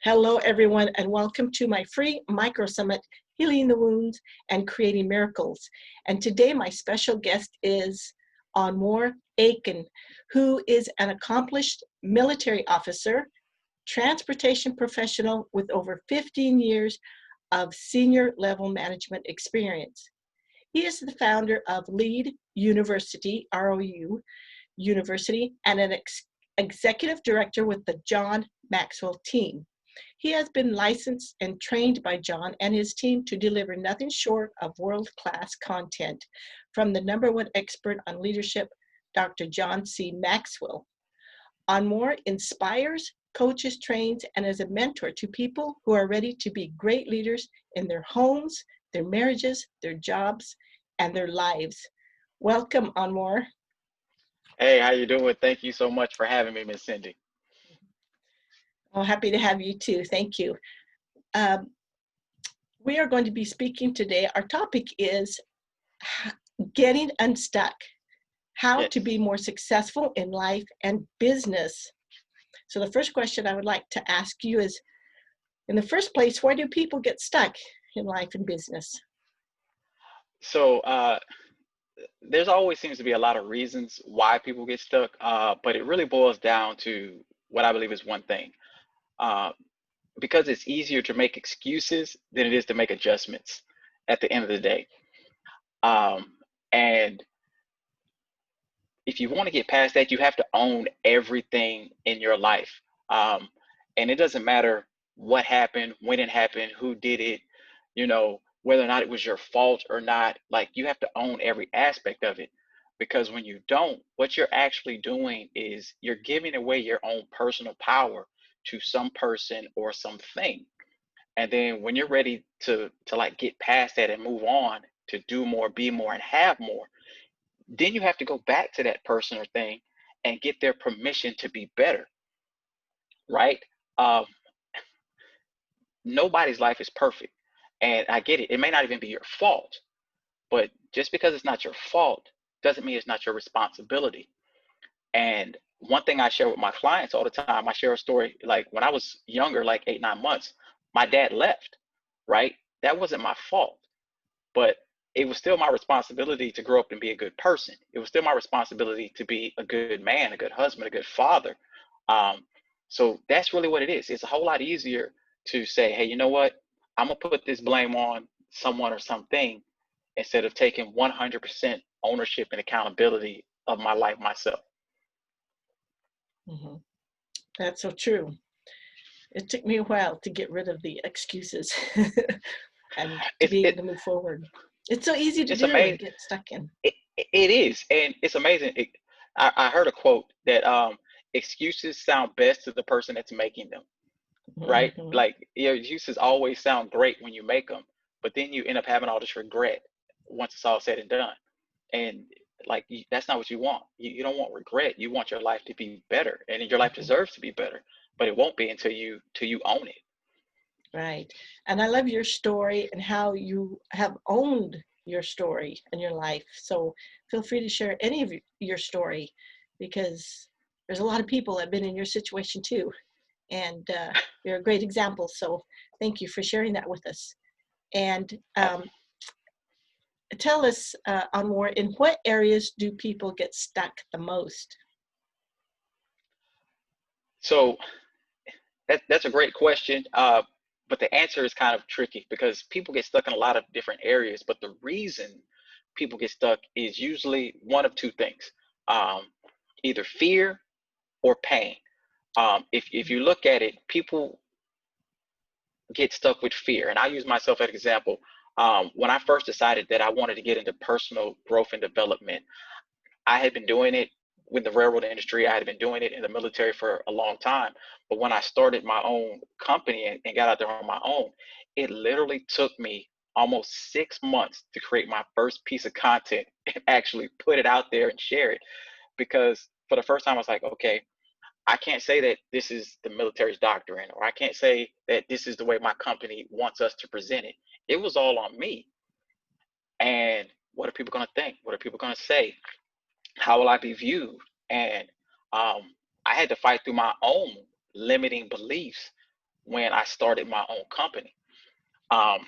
Hello, everyone, and welcome to my free micro summit, Healing the Wounds and Creating Miracles. And today, my special guest is Anwar Aiken, who is an accomplished military officer, transportation professional with over 15 years of senior level management experience. He is the founder of LEAD YOUniversity, ROU University, and an executive director with the John Maxwell Team. He has been licensed and trained by John and his team to deliver nothing short of world-class content from the #1 expert on leadership, Dr. John C. Maxwell. Anwar inspires, coaches, trains, and is a mentor to people who are ready to be great leaders in their homes, their marriages, their jobs, and their lives. Welcome, Anwar. Hey, how you doing? Thank you so much for having me, Miss Cindy. Oh, happy to have you too. Thank you. We are going to be speaking today. Our topic is getting unstuck, how to be more successful in life and business. So the first question I would like to ask you is, in the first place, why do people get stuck in life and business? So there's always seems to be a lot of reasons why people get stuck, but it really boils down to what I believe is one thing. Because it's easier to make excuses than it is to make adjustments at the end of the day. And if you want to get past that, you have to own everything in your life. And it doesn't matter what happened, when it happened, who did it, whether or not it was your fault or not. Like, you have to own every aspect of it. Because when you don't, what you're actually doing is you're giving away your own personal power to some person or something. And then when you're ready to like get past that and move on to do more, be more, and have more, then you have to go back to that person or thing and get their permission to be better, right? Nobody's life is perfect. And I get it. It may not even be your fault, but just because it's not your fault doesn't mean it's not your responsibility. And one thing I share with my clients all the time, I share a story, like when I was younger, like 8, 9 months, my dad left, right? That wasn't my fault, but it was still my responsibility to grow up and be a good person. It was still my responsibility to be a good man, a good husband, a good father. So that's really what it is. It's a whole lot easier to say, hey, you know what? I'm gonna put this blame on someone or something instead of taking 100% ownership and accountability of my life myself. Mm-hmm. That's so true. It took me a while to get rid of the excuses and to be able to move forward. It's so easy to do and get stuck in. It is, and it's amazing. I heard a quote that excuses sound best to the person that's making them, right? Mm-hmm. Like, your excuses always sound great when you make them, but then you end up having all this regret once it's all said and done. And like, that's not what you want. You don't want regret. You want your life to be better, and your life deserves to be better, but it won't be until you own it. Right. And I love your story and how you have owned your story and your life. So feel free to share any of your story, because there's a lot of people that have been in your situation too. And you're a great example. So thank you for sharing that with us. And tell us, Anwar, in what areas do people get stuck the most? So that's a great question. But the answer is kind of tricky because people get stuck in a lot of different areas. But the reason people get stuck is usually one of two things, either fear or pain. If you look at it, people get stuck with fear. And I use myself as an example. When I first decided that I wanted to get into personal growth and development, I had been doing it with the railroad industry. I had been doing it in the military for a long time. But when I started my own company and got out there on my own, it literally took me almost 6 months to create my first piece of content and actually put it out there and share it. Because for the first time, I was like, okay, I can't say that this is the military's doctrine, or I can't say that this is the way my company wants us to present it. It was all on me. And what are people going to think? What are people going to say? How will I be viewed? And I had to fight through my own limiting beliefs when I started my own company. Um,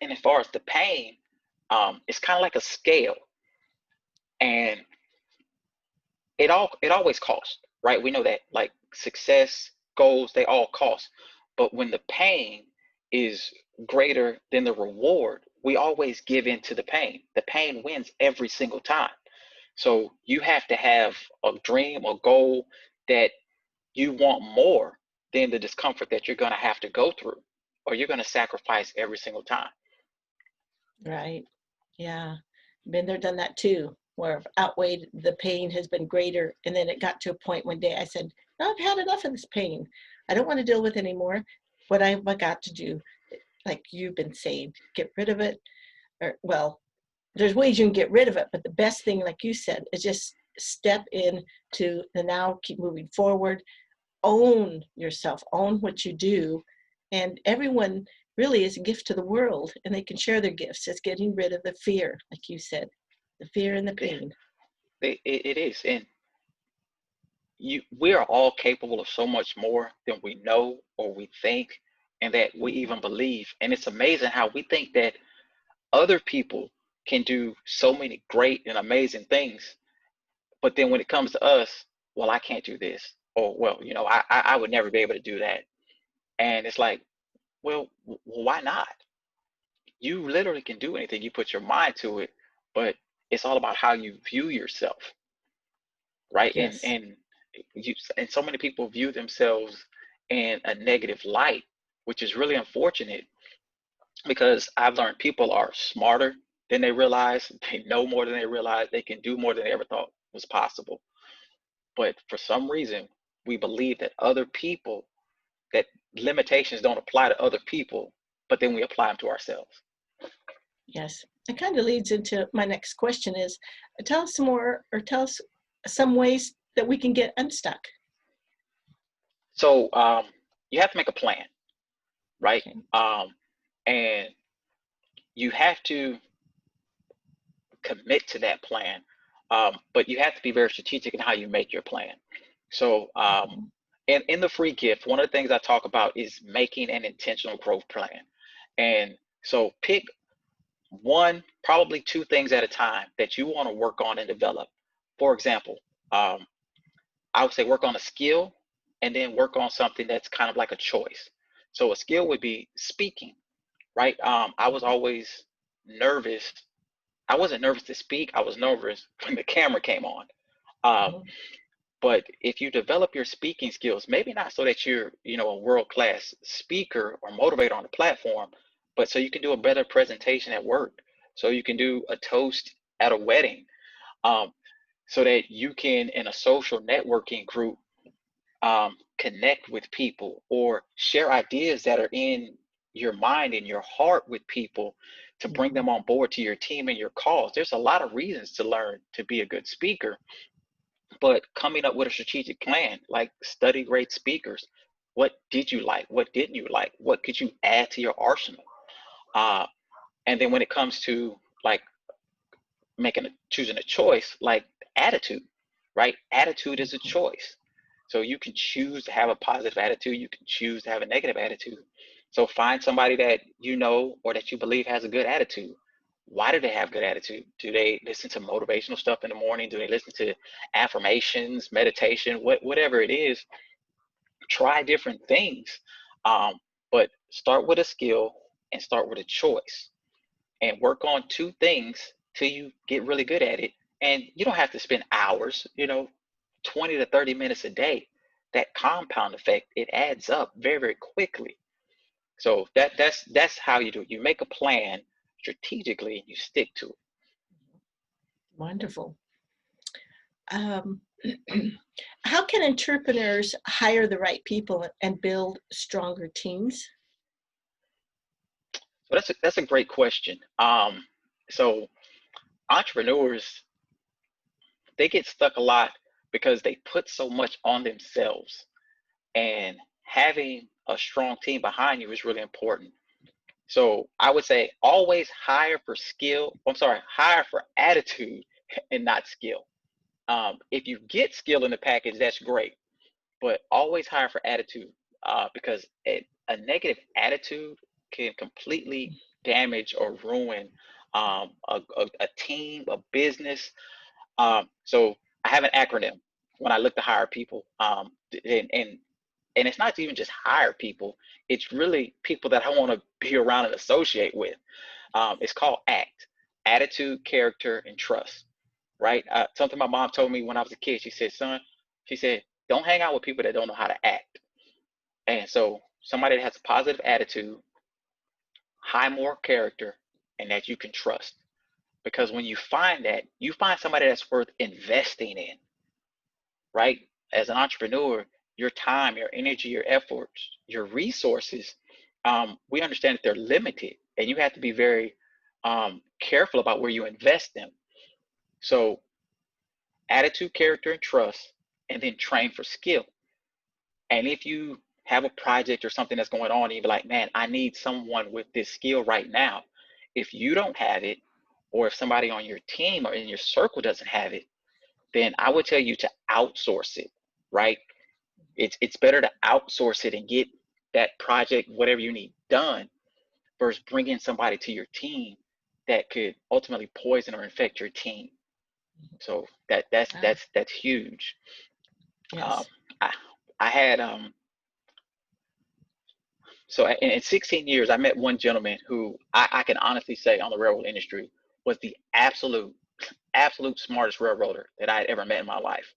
and as far as the pain, it's kind of like a scale, and it always costs, right? We know that, like, success, goals, they all cost. But when the pain is greater than the reward, we always give in to the pain. The pain wins every single time. So you have to have a dream, a goal that you want more than the discomfort that you're going to have to go through, or you're going to sacrifice every single time. Right. Yeah. Been there, done that too, where I've outweighed the pain has been greater. And then it got to a point one day I said, no, I've had enough of this pain. I don't want to deal with it anymore. What have I got to do? Like you've been saying, get rid of it. Or, well, there's ways you can get rid of it, but the best thing, like you said, is just step in to the now, keep moving forward, own yourself, own what you do. And everyone really is a gift to the world, and they can share their gifts. It's getting rid of the fear, like you said, the fear and the pain. It is. And we are all capable of so much more than we know or we think and that we even believe. And it's amazing how we think that other people can do so many great and amazing things, but then when it comes to us, well, I can't do this, or well, I would never be able to do that. And it's like, well, why not? You literally can do anything you put your mind to it, but it's all about how you view yourself, right? and Yes. and and so many people view themselves in a negative light, which is really unfortunate, because I've learned people are smarter than they realize, they know more than they realize, they can do more than they ever thought was possible. But for some reason, we believe that that limitations don't apply to other people, but then we apply them to ourselves. Yes. It kind of leads into my next question is, tell us more, or tell us some ways that we can get unstuck. So you have to make a plan, right? Okay. And you have to commit to that plan, but you have to be very strategic in how you make your plan. So, Mhm. and in the free gift, one of the things I talk about is making an intentional growth plan. And so pick one, probably two things at a time that you want to work on and develop. For example, um, I would say work on a skill and then work on something that's kind of like a choice. So a skill would be speaking, right? I was always nervous. I wasn't nervous to speak. I was nervous when the camera came on. Um, Mhm. but if you develop your speaking skills, maybe not so that you're, a world-class speaker or motivator on the platform, but so you can do a better presentation at work, so you can do a toast at a wedding, um, so that you can, in a social networking group, connect with people or share ideas that are in your mind and your heart with people to bring Mhm. them on board to your team and your cause. There's a lot of reasons to learn to be a good speaker, but coming up with a strategic plan, like study great speakers. What did you like? What didn't you like? What could you add to your arsenal? Uh, and then when it comes to, like, choosing a choice, like attitude, right? Attitude is a Mhm. choice. So you can choose to have a positive attitude, you can choose to have a negative attitude. So find somebody that you know or that you believe has a good attitude. Why do they have good attitude? Do they listen to motivational stuff in the morning? Do they listen to affirmations, meditation, whatever it is? Try different things. Um, but start with a skill and start with a choice, and work on two things till you get really good at it. And you don't have to spend hours, 20 to 30 minutes a day. That compound effect, it adds up very, very quickly. So that's how you do it. You make a plan strategically and you stick to it. Wonderful. Um, how can entrepreneurs hire the right people and build stronger teams? So that's a great question. So entrepreneurs, they get stuck a lot because they put so much on themselves, and having a strong team behind you is really important. So I would say always hire for skill. I'm sorry, hire for attitude and not skill. If you get skill in the package, that's great, but always hire for attitude. because a negative attitude can completely damage or ruin a team, a business. So I have an acronym when I look to hire people, and it's not to even just hire people. It's really people that I want to be around and associate with. It's called ACT: attitude, character, and trust. Right? Something my mom told me when I was a kid. She said, "Son," she said, "don't hang out with people that don't know how to act." And so somebody that has a positive attitude, high moral character, and that you can trust. Because when you find that, you find somebody that's worth investing in, right? As an entrepreneur, your time, your energy, your efforts, your resources, we understand that they're limited, and you have to be very careful about where you invest them. So attitude, character, and trust, and then train for skill. And if you have a project or something that's going on, and you be like, man, I need someone with this skill right now. If you don't have it, or if somebody on your team or in your circle doesn't have it, then I would tell you to outsource it, right? It's better to outsource it and get that project, whatever you need, done, versus bringing somebody to your team that could ultimately poison or infect your team. So that's huge. Um, Yes. I I had so in 16 years, I met one gentleman who I can honestly say on the railroad industry was the absolute smartest railroader that I had ever met in my life.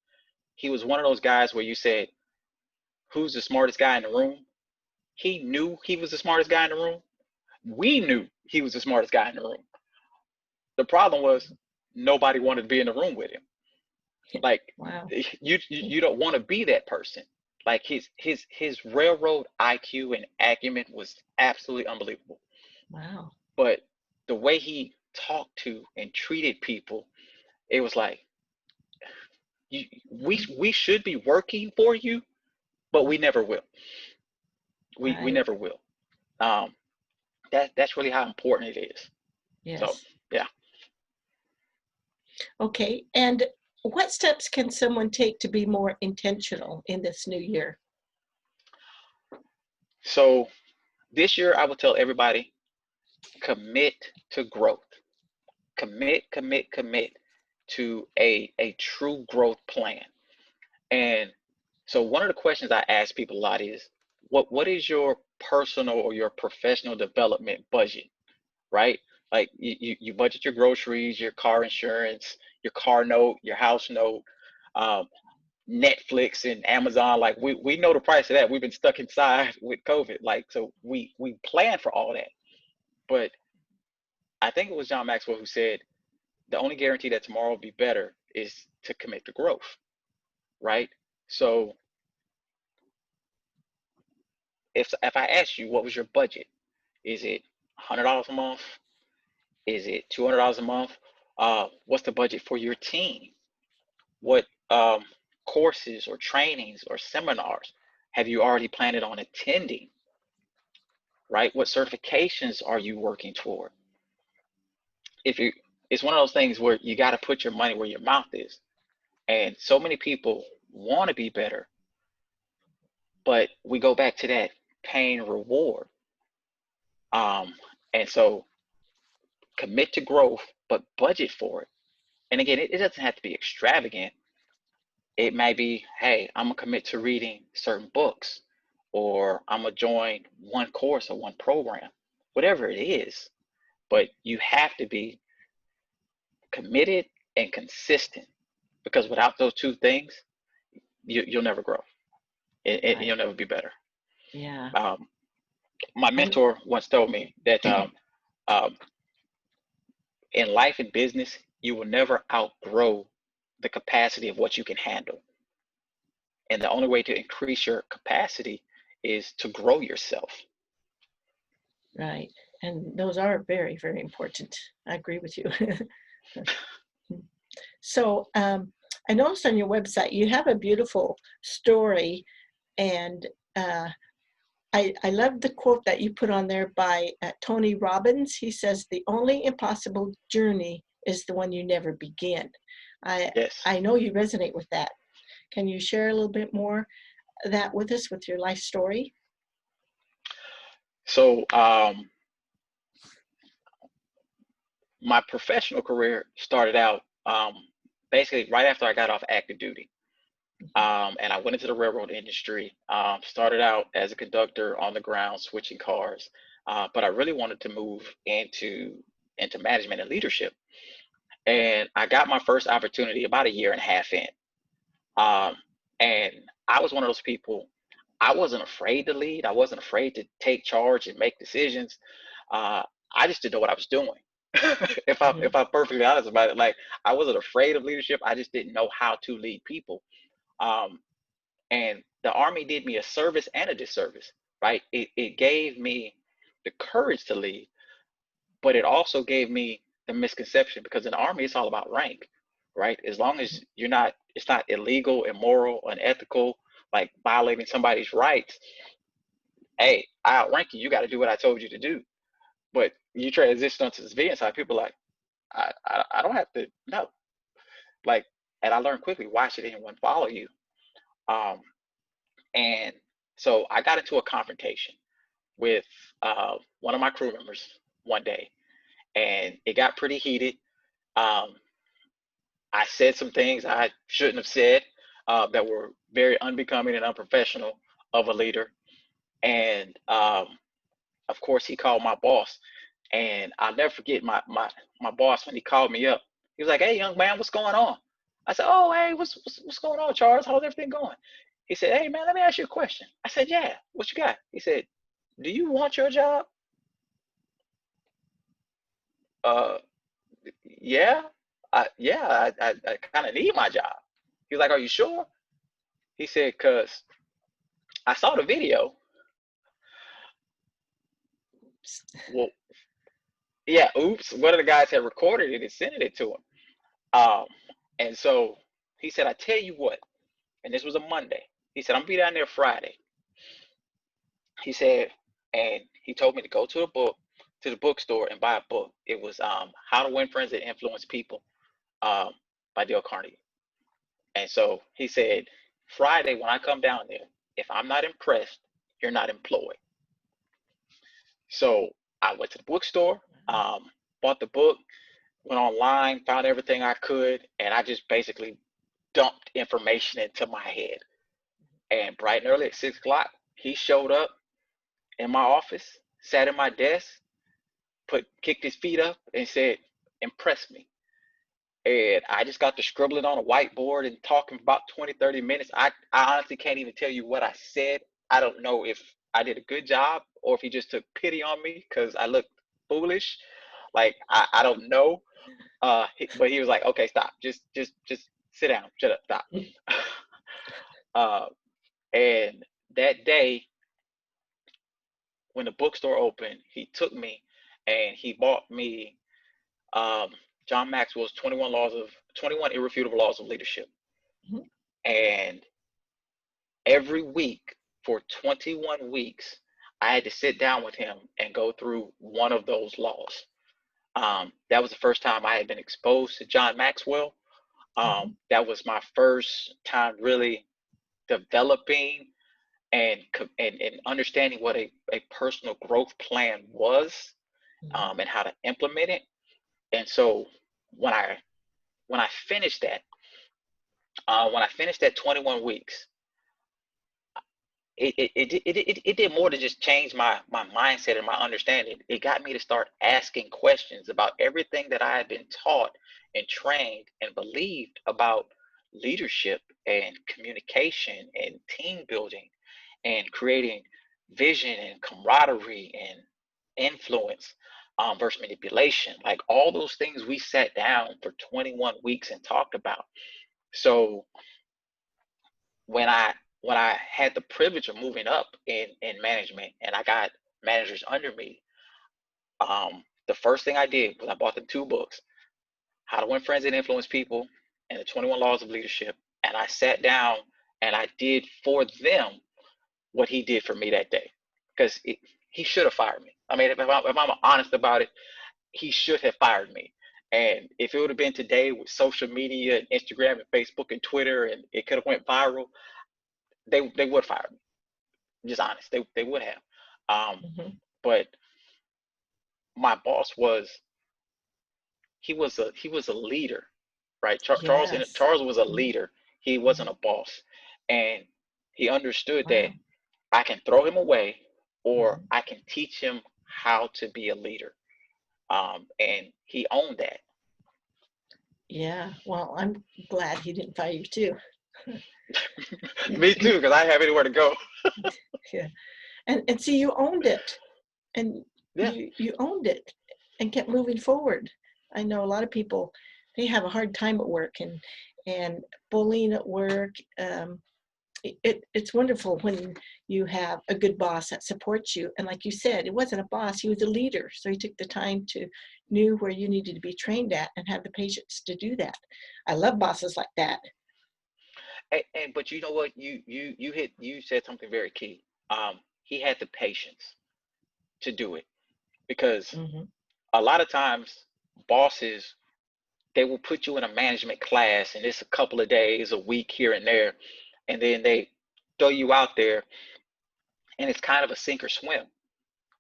He was one of those guys where you said, who's the smartest guy in the room? He knew he was the smartest guy in the room. We knew he was the smartest guy in the room. The problem was nobody wanted to be in the room with him. Like Wow. you don't want to be that person. Like his railroad IQ and acumen was absolutely unbelievable. Wow. But the way he talked to and treated people, it was like we should be working for you, but we never will. We Right. never will. Um, that's really how important it is. So Yes. yeah. Okay. And what steps can someone take to be more intentional in this new year? So this year I will tell everybody, commit to growth. Commit to a true growth plan. And so one of the questions I ask people a lot is, what is your personal or your professional development budget, right? Like you budget your groceries, your car insurance, your car note, your house note, um, Netflix and Amazon. Like we know the price of that. We've been stuck inside with COVID. Like, so we plan for all that. But I think it was John Maxwell who said the only guarantee that tomorrow will be better is to commit to growth, right? So if I ask you what was your budget, is it $100 a month? Is it $200 a month? What's the budget for your team? What courses or trainings or seminars have you already planned on attending? Right? What certifications are you working toward? If you, it's one of those things where you got to put your money where your mouth is. And so many people want to be better, but we go back to that pain reward. Um, and so commit to growth, but budget for it. And again, it doesn't have to be extravagant. It may be, hey, I'm gonna commit to reading certain books, or I'm gonna join one course or one program, whatever it is. But you have to be committed and consistent, because without those two things, you'll never grow. You'll Right. never be better. Yeah. Um, my And mentor once told me that um, in life and business, you will never outgrow the capacity of what you can handle. And the only way to increase your capacity is to grow yourself. right. And those are very, very important. I agree with you. So I noticed on your website you have a beautiful story, and I love the quote that you put on there by Tony Robbins. He says, "The only impossible journey is the one you never begin." I Yes. I know you resonate with that. Can you share a little bit more that with us with your life story? So my professional career started out basically right after I got off active duty. And I went into the railroad industry. Started out as a conductor on the ground, switching cars. But I really wanted to move into management and leadership. And I got my first opportunity about a year and a half in. Um, and I was one of those people. I wasn't afraid to lead. I wasn't afraid to take charge and make decisions. Uh, I just didn't know what I was doing. If I'm perfectly honest about it, like I wasn't afraid of leadership. I just didn't know how to lead people. Um, and the Army did me a service and a disservice, right? It gave me the courage to lead, but it also gave me the misconception because in the Army it's all about rank, right? As long as it's not illegal, immoral, unethical, like violating somebody's rights. Hey, I outrank you. You got to do what I told you to do. But you transition onto the civilian side, people are like, I don't have to no. Like, and I learned quickly, why should anyone follow you? Um, and so I got into a confrontation with one of my crew members one day, and it got pretty heated. Um, I said some things I shouldn't have said that were very unbecoming and unprofessional of a leader. And of course, he called my boss, and I'll never forget my boss when he called me up. He was like, "Hey, young man, what's going on?" I said, "Oh, hey, what's going on, Charles? How's everything going?" He said, "Hey, man, let me ask you a question." I said, "Yeah, what you got?" He said, "Do you want your job?" Uh, yeah, I kind of need my job. He was like, "Are you sure?" He said, "Cause I saw the video." Well, yeah, oops. One of the guys had recorded it and sent it to him. Um, and so he said, "I tell you what," and this was a Monday. He said, "I'm gonna be down there Friday." He said, and he told me to go to the bookstore and buy a book. It was How to Win Friends and Influence People um, by Dale Carnegie. And so he said, Friday when I come down there, if I'm not impressed, you're not employed. So I went to the bookstore, bought the book, went online, found everything I could, and I just basically dumped information into my head. And bright and early at 6 o'clock, he showed up in my office, sat at my desk, kicked his feet up, and said, "Impress me." And I just got to scribbling on a whiteboard and talking for about 20, 30 minutes. I honestly can't even tell you what I said. I don't know if I did a good job or if he just took pity on me because I looked foolish. Like I don't know. But he was like, "Okay, stop. Just sit down. Shut up. Stop." uh, and that day, when the bookstore opened, he took me and he bought me um, John Maxwell's 21 Irrefutable Laws of Leadership. Mhm. And every week for 21 weeks, I had to sit down with him and go through one of those laws. That was the first time I had been exposed to John Maxwell. That was my first time really developing and and understanding what a personal growth plan was and how to implement it. And so when I when I finished that, when I finished that 21 weeks, it did more to just change my mindset and my understanding. It got me to start asking questions about everything that I had been taught and trained and believed about leadership and communication and team building and creating vision and camaraderie and influence versus manipulation. Like all those things we sat down for 21 weeks and talked about. So when I had the privilege of moving up in management and I got managers under me, the first thing I did was I bought them two books, How to Win Friends and Influence People and the 21 Laws of Leadership. And I sat down and I did for them what he did for me that day. Because he should have fired me. I mean, if I'm honest about it, he should have fired me. And if it would have been today with social media and Instagram and Facebook and Twitter and it could have went viral, they would fire me. Just honest, they would have. Um, Mhm. but my boss was, he was a leader, right? Yes. Charles was a Mhm, leader. He wasn't mhm. a boss, and he understood that Wow. I can throw him away, or Mhm. I can teach him how to be a leader. And he owned that. Yeah. Well, I'm glad he didn't fire you too. Me too, because I didn't have anywhere to go. Yeah. And see, you owned it, and Yeah, you owned it and kept moving forward. I know a lot of people, they have a hard time at work, and bullying at work. It's wonderful when you have a good boss that supports you. And like you said, it wasn't a boss, he was a leader. So he took the time to knew where you needed to be trained at and have the patience to do that. I love bosses like that. and but you know what? You said something very key. He had the patience to do it, because Hmm. a lot of times bosses, they will put you in a management class, and it's a couple of days, a week here and there, and then they throw you out there, and it's kind of a sink or swim.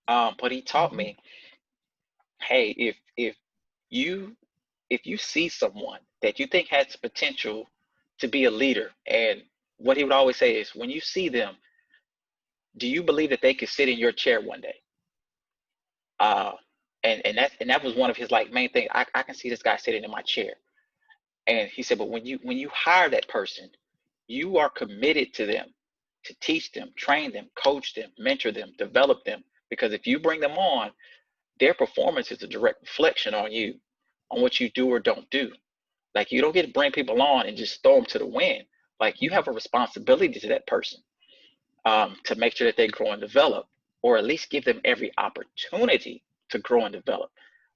But he taught Hmm. me, hey, you if you see someone that you think has potential to be a leader, and what he would always say is, when you see them, do you believe that they could sit in your chair one day? Uh, and that was one of his like main thing. I can see this guy sitting in my chair. And he said, but when you hire that person, you are committed to them, to teach them, train them, coach them, mentor them, develop them. Because if you bring them on, their performance is a direct reflection on you, on what you do or don't do. Like, you don't get to bring people on and just throw them to the wind. Like, you have a responsibility to that person, to make sure that they grow and develop, or at least give them every opportunity to grow and develop.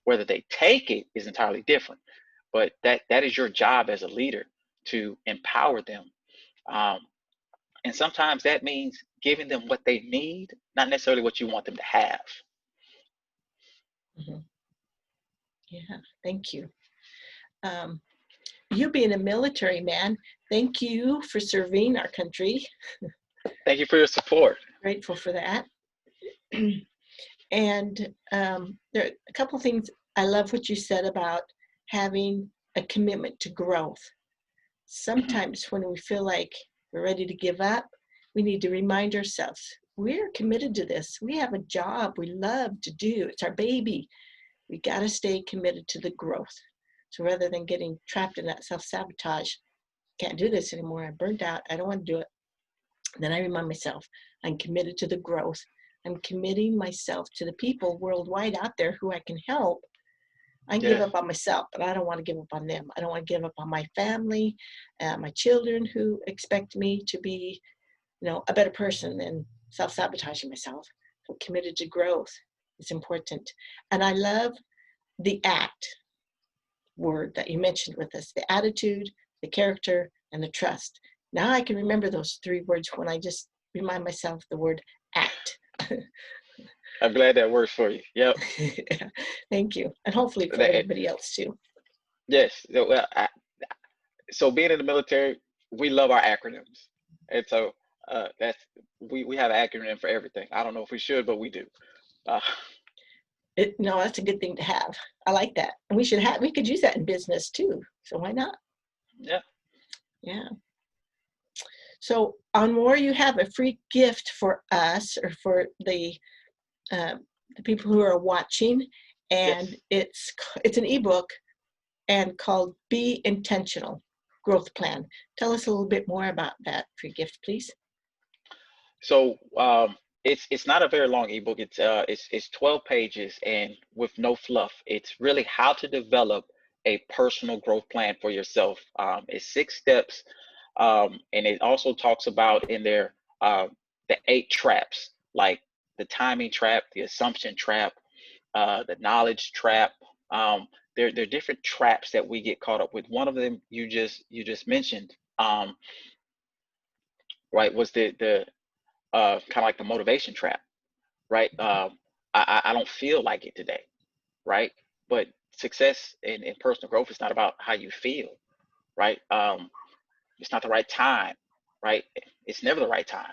Whether they take it is entirely different, but that is your job as a leader, to empower them. Um, and sometimes that means giving them what they need, not necessarily what you want them to have. Hmm. Yeah, thank you. Um, you being a military man, thank you for serving our country. Thank you for your support. Grateful for that. And there are a couple of things. I love what you said about having a commitment to growth. Mhm. Sometimes when we feel like we're ready to give up, we need to remind ourselves we're committed to this. We have a job we love to do, it's our baby. We got to stay committed to the growth. So rather than getting trapped in that self sabotage, can't do this anymore, I'm burnt out, I don't want to do it. Then I remind myself, I'm committed to the growth. I'm committing myself to the people worldwide out there who I can help. I can give Yeah, up on myself, but I don't want to give up on them. I don't want to give up on my family, my children who expect me to be, a better person than self-sabotaging myself. So committed to growth is important. And I love the ACT word that you mentioned with us, the attitude, the character, and the trust. Now I can remember those three words when I just remind myself the word ACT. I'm glad that works for you. Yep. Thank you. And hopefully for That, everybody else too. yes. Well, so being in the military, we love our acronyms, and so that's we have an acronym for everything. I don't know if we should, but we do. Uh, No, that's a good thing to have. I like that. And we could use that in business too. So why not? yeah. Yeah. So on more, you have a free gift for us or for uh, the people who are watching. And Yes. it's an ebook and called Be Intentional Growth Plan. Tell us a little bit more about that free gift, please. So it's not a very long ebook. It's 12 pages and with no fluff. It's really how to develop a personal growth plan for yourself. It's 6 steps, and it also talks about in there, the 8 traps, like the timing trap, the assumption trap, the knowledge trap. Um, there are different traps that we get caught up with. One of them you just mentioned, right, was the kind of like the motivation trap, right? I don't feel like it today, right? But success in personal growth is not about how you feel, right? It's not the right time, right? It's never the right time.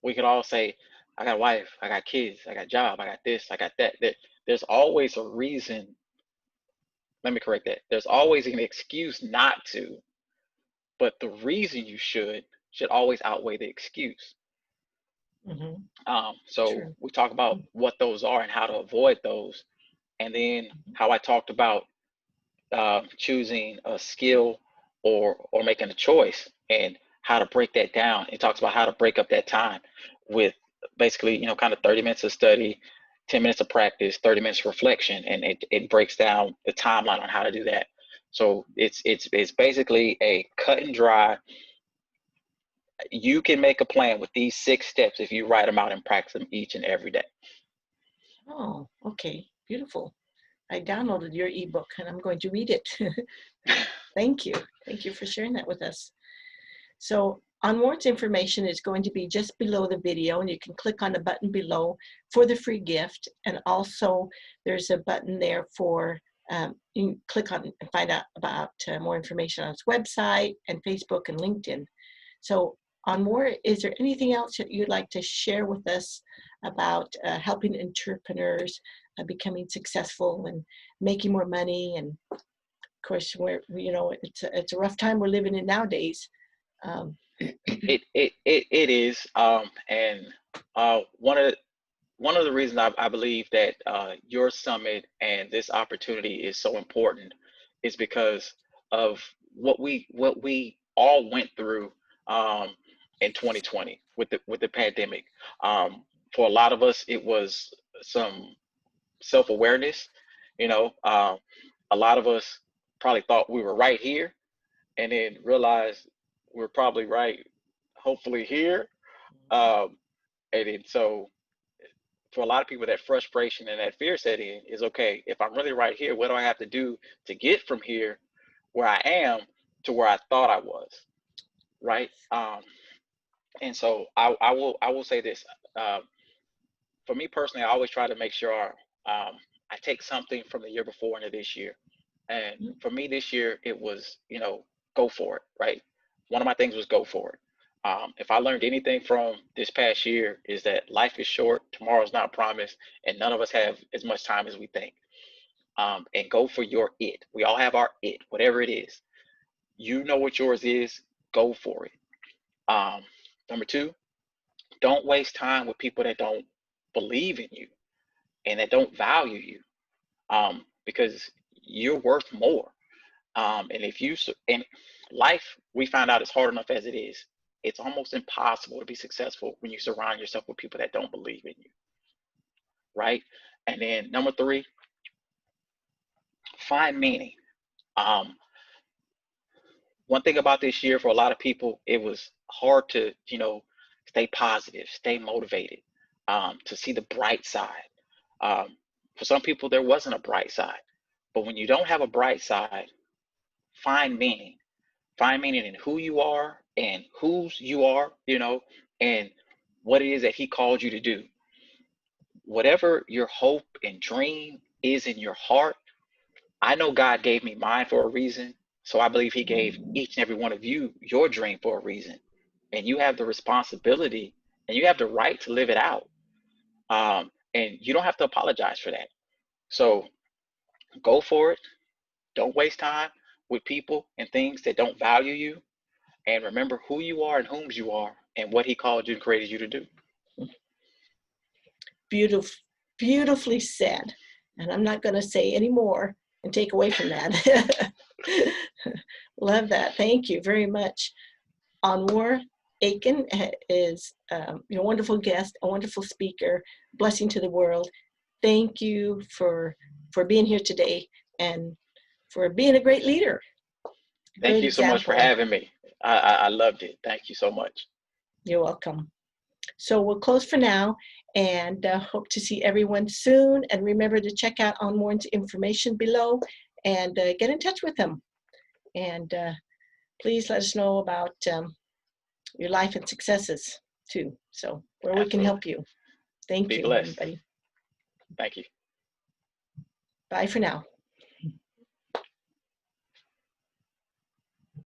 We could all say, I got a wife, I got kids, I got a job, I got this, I got that. There's always a reason. Let me correct that. There's always an excuse not to, but the reason you should always outweigh the excuse. Mm-hmm. So True. we talk about what those are and how to avoid those, and then how I talked about choosing a skill or making a choice and how to break that down. It talks about how to break up that time with basically, kind of 30 minutes of study, 10 minutes of practice, 30 minutes of reflection, and it breaks down the timeline on how to do that. So it's basically a cut and dry. You can make a plan with these 6 steps if you write them out and practice them each and every day. Oh, okay. Beautiful. I downloaded your ebook and I'm going to read it. Thank you. Thank you for sharing that with us. So Anwar's information is going to be just below the video, and you can click on the button below for the free gift. And also there's a button there for, you can click on and find out about more information on his website and Facebook and LinkedIn. So Anwar, is there anything else that you'd like to share with us about helping entrepreneurs becoming successful and making more money? And of course, it's a rough time we're living in nowadays. It is, and one of the reasons I believe that your summit and this opportunity is so important is because of what we all went through in 2020 with the pandemic. For a lot of us, it was some self-awareness. A lot of us probably thought we were right here, and then realized we're probably right, hopefully here. Um, and then so for a lot of people, that frustration and that fear set in is, okay, if I'm really right here, what do I have to do to get from here where I am to where I thought I was, right? And so I will say this. Uh, for me personally, I always try to make sure I take something from the year before into this year. And for me this year, it was, go for it, right? One of my things was go for it. If I learned anything from this past year is that life is short, tomorrow's not promised, and none of us have as much time as we think. And go for your it. We all have our it, whatever it is. You know what yours is, go for it. Number 2, don't waste time with people that don't believe in you and that don't value you, because you're worth more. And if you in life, we find out it's hard enough as it is. It's almost impossible to be successful when you surround yourself with people that don't believe in you, right? And then number 3, find meaning. Um, One thing about this year for a lot of people, it was hard to, stay positive, stay motivated, to see the bright side. For some people, there wasn't a bright side. But when you don't have a bright side, find meaning. Find meaning in who you are and whose you are, and what it is that he called you to do. Whatever your hope and dream is in your heart, I know God gave me mine for a reason. So I believe he gave each and every one of you your dream for a reason. And you have the responsibility and you have the right to live it out. And you don't have to apologize for that. So go for it. Don't waste time with people and things that don't value you. And remember who you are and whom you are and what he called you and created you to do. Beautiful, beautifully said. And I'm not going to say any more and take away from that. Love that. Thank you very much. Anwar Aiken is a wonderful guest, a wonderful speaker, blessing to the world. Thank you for being here today and for being a great leader. Thank you so much for having me. I loved it. Thank you so much. You're welcome. So we'll close for now and hope to see everyone soon. And remember to check out Anwar's information below and get in touch with him. And please let us know about your life and successes too. So where Absolutely. We can help you. Thank you, everybody. Thank you. Bye for now.